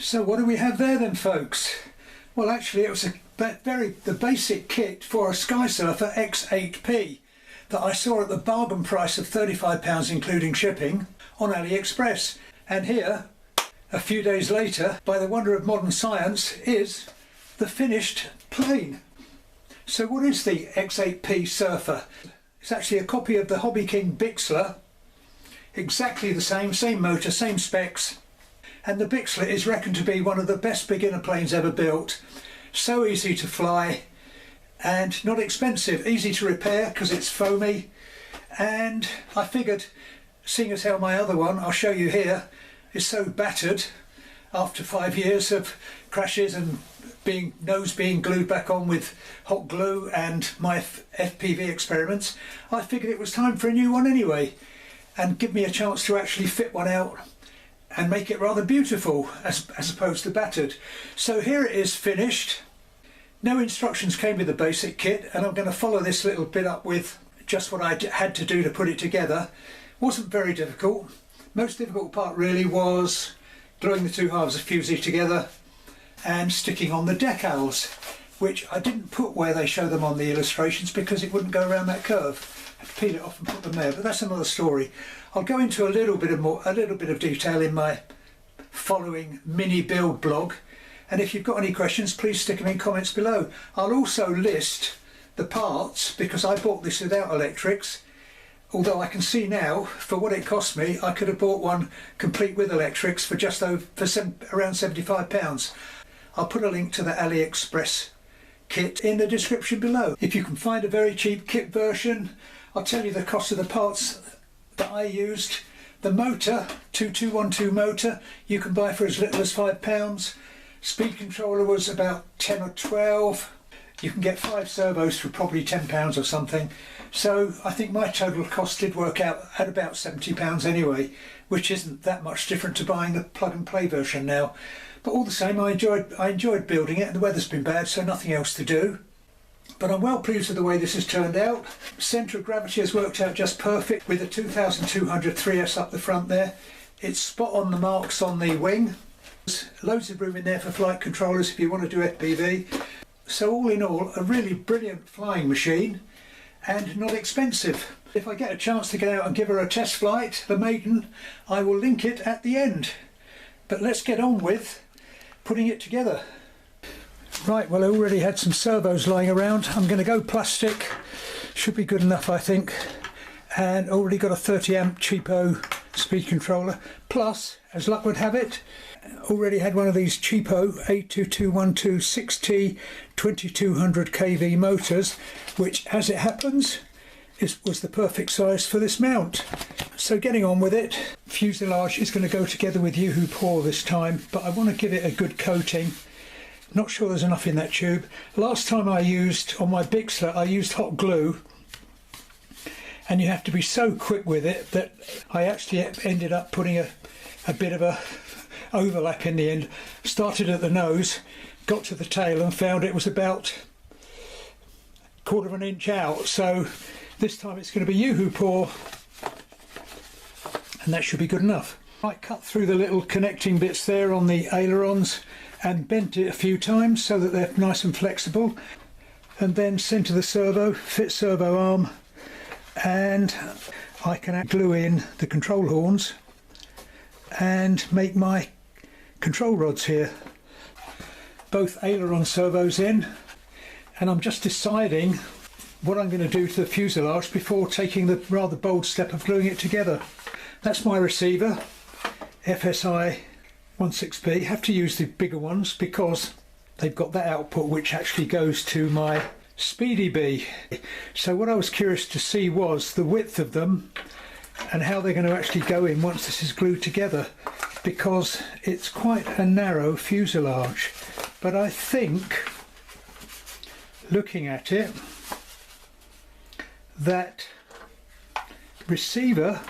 So what do we have there then, folks? Well, actually it was the basic kit for a Skysurfer X8P that I saw at the bargain price of £35 including shipping on AliExpress. And here, a few days later, by the wonder of modern science, is the finished plane. So what is the X8P Surfer? It's actually a copy of the Hobby King Bixler, exactly the same motor, same specs. And the Bixler is reckoned to be one of the best beginner planes ever built. So easy to fly and not expensive, easy to repair because it's foamy. And I figured, seeing as how my other one, I'll show you here, is so battered after 5 years of crashes and nose being glued back on with hot glue and my FPV experiments, I figured it was time for a new one anyway and give me a chance to actually fit one out and make it rather beautiful as opposed to battered. So here it is finished. No instructions came with the basic kit, and I'm going to follow this little bit up with just what I had to do to put it together. Wasn't very difficult. Most difficult part really was gluing the two halves of Fuselage together and sticking on the decals, which I didn't put where they show them on the illustrations because it wouldn't go around that curve. I had to peel it off and put them there, but that's another story. I'll go into a little bit of detail in my following mini build blog, and if you've got any questions, please stick them in comments below. I'll also list the parts because I bought this without electrics, although I can see now for what it cost me I could have bought one complete with electrics for around £75. I'll put a link to the AliExpress kit in the description below. If you can find a very cheap kit version, I'll tell you the cost of the parts that I used. The motor, 2212 motor, you can buy for as little as £5. Speed controller was about 10 or 12. You can get 5 servos for probably £10 or something. So I think my total cost did work out at about £70 anyway, which isn't that much different to buying the plug and play version now. But all the same, I enjoyed building it, and the weather's been bad, so nothing else to do. But I'm well pleased with the way this has turned out. Centre of gravity has worked out just perfect with a 2200 3S up the front there. It's spot on the marks on the wing. There's loads of room in there for flight controllers if you want to do FPV. So all in all, a really brilliant flying machine and not expensive. If I get a chance to get out and give her a test flight, the maiden, I will link it at the end. But let's get on with putting it together. Right, well I already had some servos lying around. I'm going to go plastic, should be good enough I think, and already got a 30 amp cheapo speed controller, plus as luck would have it already had one of these cheapo 82212 6T 2200 kV motors, which as it happens was the perfect size for this mount. So getting on with it, fuselage is going to go together with Yoo-Hoo Paw this time, but I want to give it a good coating. Not sure there's enough in that tube. Last time I used, on my Bixler, I used hot glue, and you have to be so quick with it that I actually ended up putting a bit of a overlap in the end. Started at the nose, got to the tail and found it was about a quarter of an inch out. So this time it's going to be Yoo-Hoo Paw, and that should be good enough. I cut through the little connecting bits there on the ailerons and bent it a few times so that they're nice and flexible, and then centre the servo, fit servo arm, and I can glue in the control horns and make my control rods here. Both aileron servos in, and I'm just deciding what I'm going to do to the fuselage before taking the rather bold step of gluing it together. That's my receiver, FSI 16B. Have to use the bigger ones because they've got that output which actually goes to my Speedy Bee. So what I was curious to see was the width of them and how they're going to actually go in once this is glued together, because it's quite a narrow fuselage. But I think, looking at it, that receiver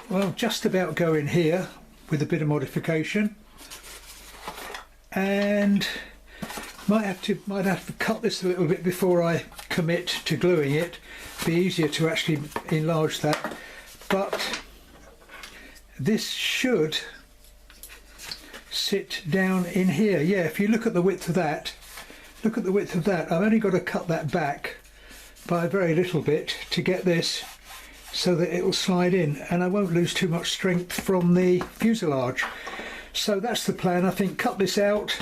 will just about go in here with a bit of modification, and might have to cut this a little bit before I commit to gluing it. Be easier to actually enlarge that, but this should sit down in here. Yeah, if you look at the width of that, I've only got to cut that back by a very little bit to get this so that it will slide in, and I won't lose too much strength from the fuselage. So that's the plan. I think cut this out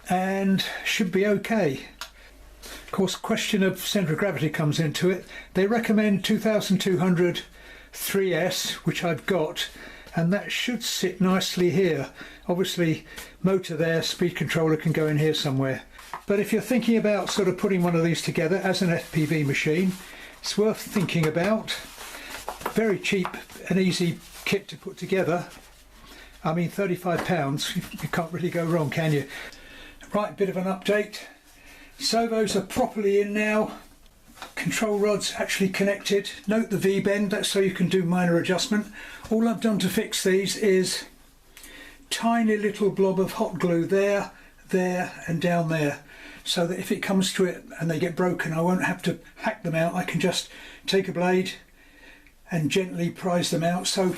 and should be okay. Of course, question of centre of gravity comes into it. They recommend 2200 3S, which I've got, and that should sit nicely here. Obviously motor there, speed controller can go in here somewhere. But if you're thinking about sort of putting one of these together as an FPV machine, it's worth thinking about. Very cheap and easy kit to put together. I mean, £35, you can't really go wrong, can you? Right, bit of an update. Servos are properly in now. Control rods actually connected. Note the V-bend, that's so you can do minor adjustment. All I've done to fix these is tiny little blob of hot glue there, there and down there, so that if it comes to it and they get broken, I won't have to hack them out. I can just take a blade and gently prise them out. So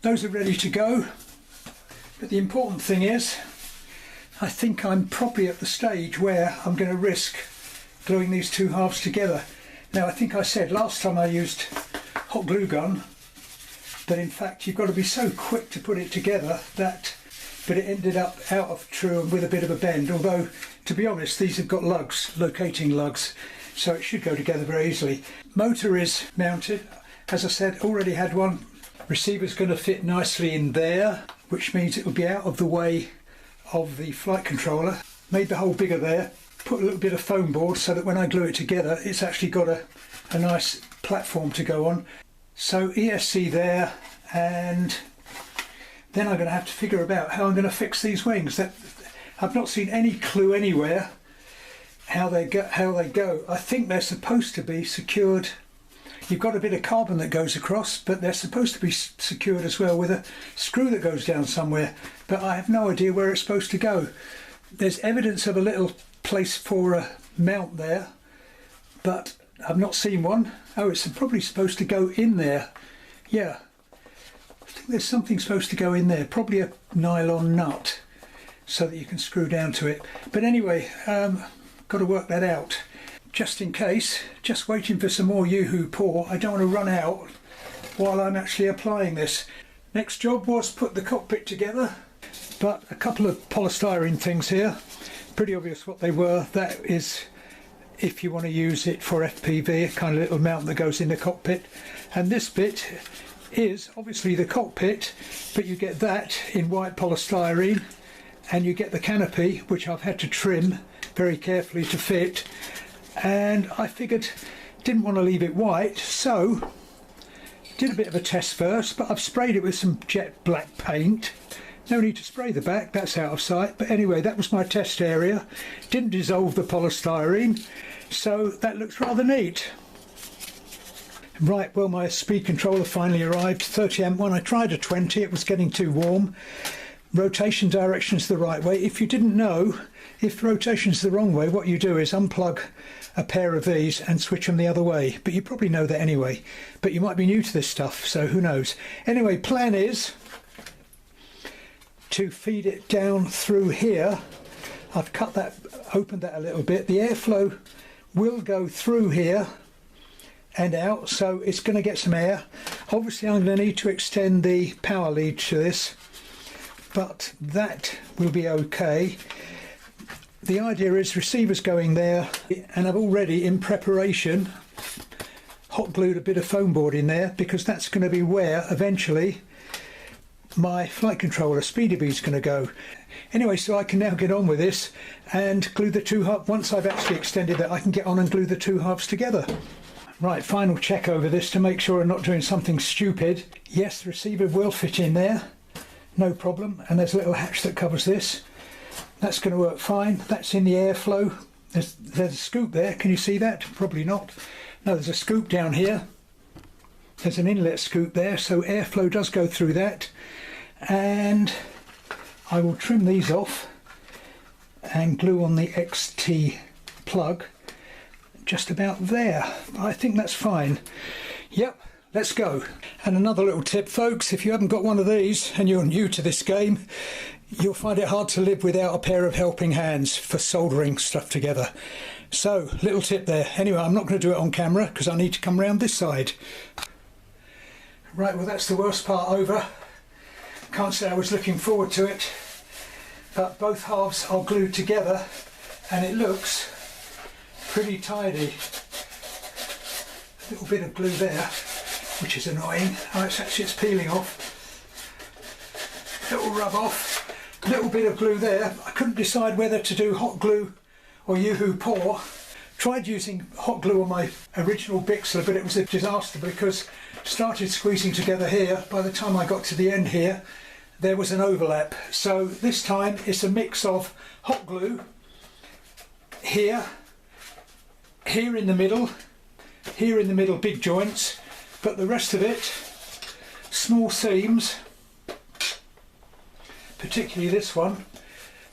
those are ready to go. But the important thing is, I think I'm probably at the stage where I'm going to risk gluing these two halves together. Now, I think I said last time I used hot glue gun that in fact you've got to be so quick to put it together that, but it ended up out of true and with a bit of a bend, although to be honest these have got lugs, locating lugs, so it should go together very easily. Motor is mounted, as I said, already had one. Receiver's going to fit nicely in there, which means it will be out of the way of the flight controller. Made the hole bigger there, put a little bit of foam board so that when I glue it together it's actually got a nice platform to go on. So ESC there, and then I'm going to have to figure about how I'm going to fix these wings. That I've not seen any clue anywhere how they go. I think they're supposed to be secured. You've got a bit of carbon that goes across, but they're supposed to be secured as well with a screw that goes down somewhere, but I have no idea where it's supposed to go. There's evidence of a little place for a mount there, but I've not seen one. Oh, it's probably supposed to go in there. Yeah, I think there's something supposed to go in there, probably a nylon nut so that you can screw down to it. But anyway, got to work that out. Just in case, just waiting for some more yoo-hoo pour. I don't want to run out while I'm actually applying this. Next job was put the cockpit together, but a couple of polystyrene things here. Pretty obvious what they were. That is, if you want to use it for FPV, a kind of little mount that goes in the cockpit. And this bit is obviously the cockpit, but you get that in white polystyrene, and you get the canopy, which I've had to trim very carefully to fit. And I figured, didn't want to leave it white, so did a bit of a test first, but I've sprayed it with some jet black paint. No need to spray the back, that's out of sight. But anyway, that was my test area. Didn't dissolve the polystyrene, so that looks rather neat. Right, well, my speed controller finally arrived, 30 amp one. I tried a 20, it was getting too warm. Rotation direction's the right way. If you didn't know, if rotation's the wrong way, what you do is unplug a pair of these and switch them the other way. But you probably know that anyway. But you might be new to this stuff, so who knows. Anyway, plan is to feed it down through here. I've cut that, opened that a little bit. The airflow will go through here and out, so it's going to get some air. Obviously I'm going to need to extend the power lead to this, but that will be okay. The idea is receiver's going there, and I've already, in preparation, hot glued a bit of foam board in there, because that's going to be where eventually my flight controller SpeedyBee is going to go. Anyway, so I can now get on with this and glue the two halves. Once I've actually extended that, I can get on and glue the two halves together. Right, final check over this to make sure I'm not doing something stupid. Yes, the receiver will fit in there, no problem, and there's a little hatch that covers this. That's going to work fine. That's in the airflow. There's a scoop there, can you see that? Probably not. No, there's a scoop down here. There's an inlet scoop there, so airflow does go through that. And I will trim these off and glue on the XT plug just about there. I think that's fine. Yep, let's go. And another little tip, folks, if you haven't got one of these and you're new to this game, you'll find it hard to live without a pair of helping hands for soldering stuff together. So, little tip there. Anyway, I'm not going to do it on camera because I need to come round this side. Right, well, that's the worst part over. Can't say I was looking forward to it, but both halves are glued together and it looks pretty tidy. A little bit of glue there, which is annoying. Oh, it's peeling off. Little rub off. A little bit of glue there. I couldn't decide whether to do hot glue or Yoo-hoo pour. Tried using hot glue on my original Bixler, but it was a disaster because it started squeezing together here. By the time I got to the end here, there was an overlap. So this time it's a mix of hot glue here, here in the middle, big joints, but the rest of it, small seams, particularly this one,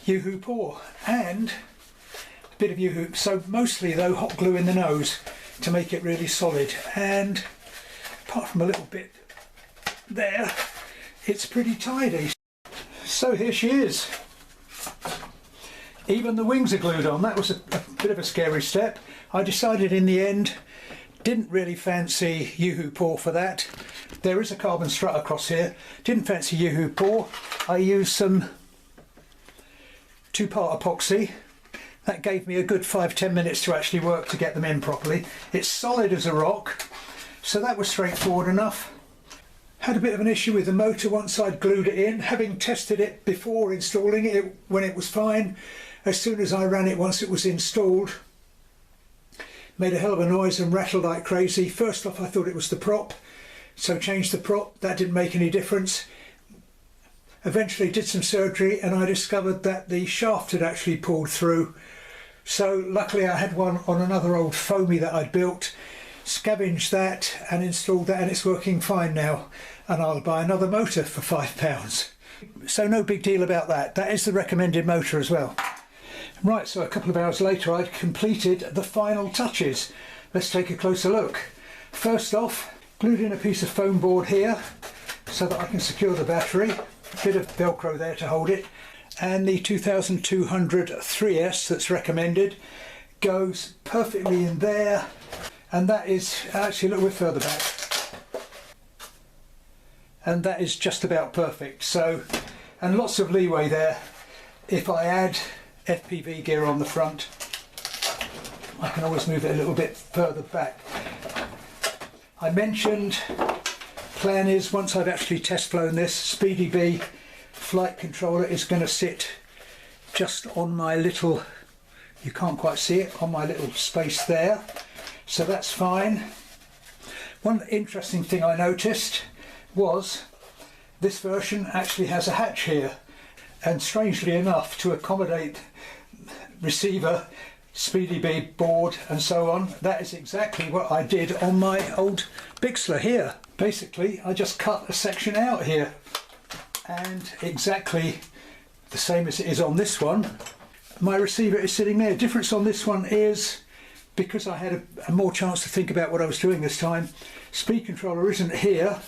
Yoo-hoo pour, and a bit of Yoo-hoo. So mostly though hot glue in the nose to make it really solid, and apart from a little bit there, it's pretty tidy. So here she is. Even the wings are glued on. That was a bit of a scary step. I decided in the end, didn't really fancy Yoo-hoo pour for that. There is a carbon strut across here. Didn't fancy Yoo-hoo pour. I used some 2-part epoxy. That gave me a good 5-10 minutes to actually work to get them in properly. It's solid as a rock, so that was straightforward enough. Had a bit of an issue with the motor once I'd glued it in. Having tested it before installing it, when it was fine, as soon as I ran it once it was installed, made a hell of a noise and rattled like crazy. First off, I thought it was the prop, so changed the prop. That didn't make any difference. Eventually did some surgery and I discovered that the shaft had actually pulled through. So luckily I had one on another old foamy that I'd built, scavenged that and installed that, and it's working fine now. And I'll buy another motor for £5. So no big deal about that. That is the recommended motor as well. Right, so a couple of hours later I'd completed the final touches. Let's take a closer look. First off, glued in a piece of foam board here so that I can secure the battery. A bit of Velcro there to hold it. And the 2200 3S that's recommended goes perfectly in there. And that is actually a little bit further back. And that is just about perfect. So, and lots of leeway there. If I add FPV gear on the front, I can always move it a little bit further back. I mentioned, plan is once I've actually test flown this, Speedy Bee flight controller is going to sit just on my little, you can't quite see it, on my little space there. So that's fine. One interesting thing I noticed was this version actually has a hatch here, and strangely enough, to accommodate receiver, Speedy Bee board and so on, that is exactly what I did on my old Bixler here. Basically I just cut a section out here, and exactly the same as it is on this one. My receiver is sitting there. Difference on this one is, because I had a more chance to think about what I was doing this time, speed controller isn't here,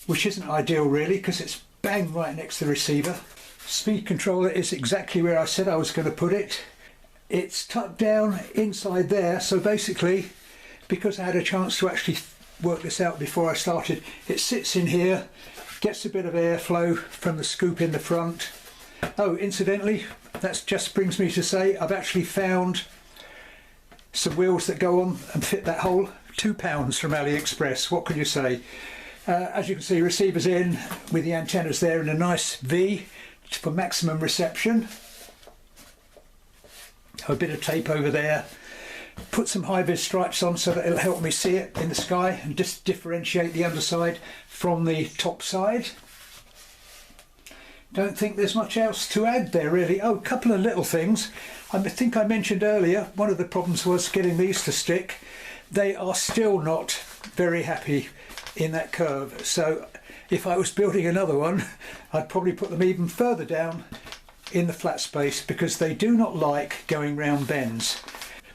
which isn't ideal really because it's bang right next to the receiver. Speed controller is exactly where I said I was going to put it. It's tucked down inside there, so basically, because I had a chance to actually work this out before I started, it sits in here, gets a bit of airflow from the scoop in the front. Oh, incidentally, that just brings me to say I've actually found some wheels that go on and fit that hole. £2 from AliExpress, what can you say? As you can see, receivers in with the antennas there in a nice V for maximum reception. A bit of tape over there. Put some high-vis stripes on so that it'll help me see it in the sky and just differentiate the underside from the top side. Don't think there's much else to add there really. Oh, a couple of little things. I think I mentioned earlier, one of the problems was getting these to stick. They are still not very happy in that curve. So if I was building another one, I'd probably put them even further down in the flat space because they do not like going round bends.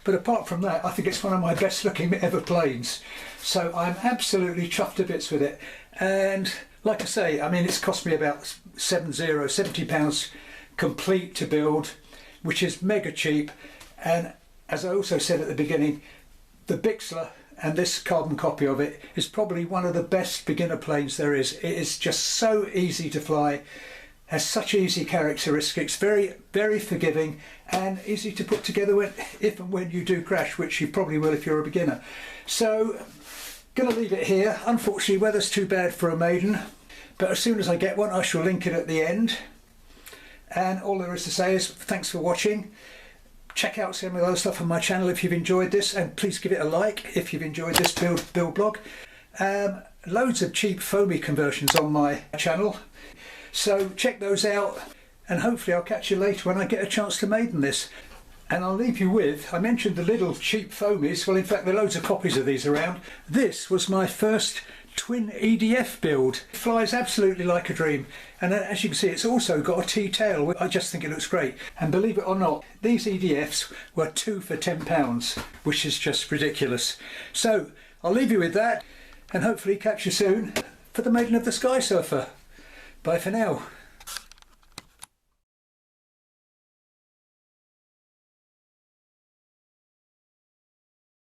But apart from that, I think it's one of my best looking ever planes. So I'm absolutely chuffed to bits with it. And like I say, I mean, it's cost me about £70 complete to build, which is mega cheap. And as I also said at the beginning, the Bixler and this carbon copy of it is probably one of the best beginner planes there is. It is just so easy to fly, has such easy characteristics, very, very forgiving and easy to put together if and when you do crash, which you probably will if you're a beginner. So, gonna leave it here. Unfortunately, weather's too bad for a maiden, but as soon as I get one, I shall link it at the end. And all there is to say is thanks for watching. Check out some of the other stuff on my channel if you've enjoyed this, and please give it a like if you've enjoyed this build blog. Loads of cheap foamy conversions on my channel, so check those out, and hopefully I'll catch you later when I get a chance to maiden this. And I'll leave you with, I mentioned the little cheap foamies. Well, in fact, there are loads of copies of these around. This was my first twin EDF build. It flies absolutely like a dream, and as you can see, it's also got a T-tail. I just think it looks great. And believe it or not, these EDFs were 2 for £10, which is just ridiculous. So I'll leave you with that, and hopefully catch you soon for the Maiden of the Sky Surfer. Bye for now.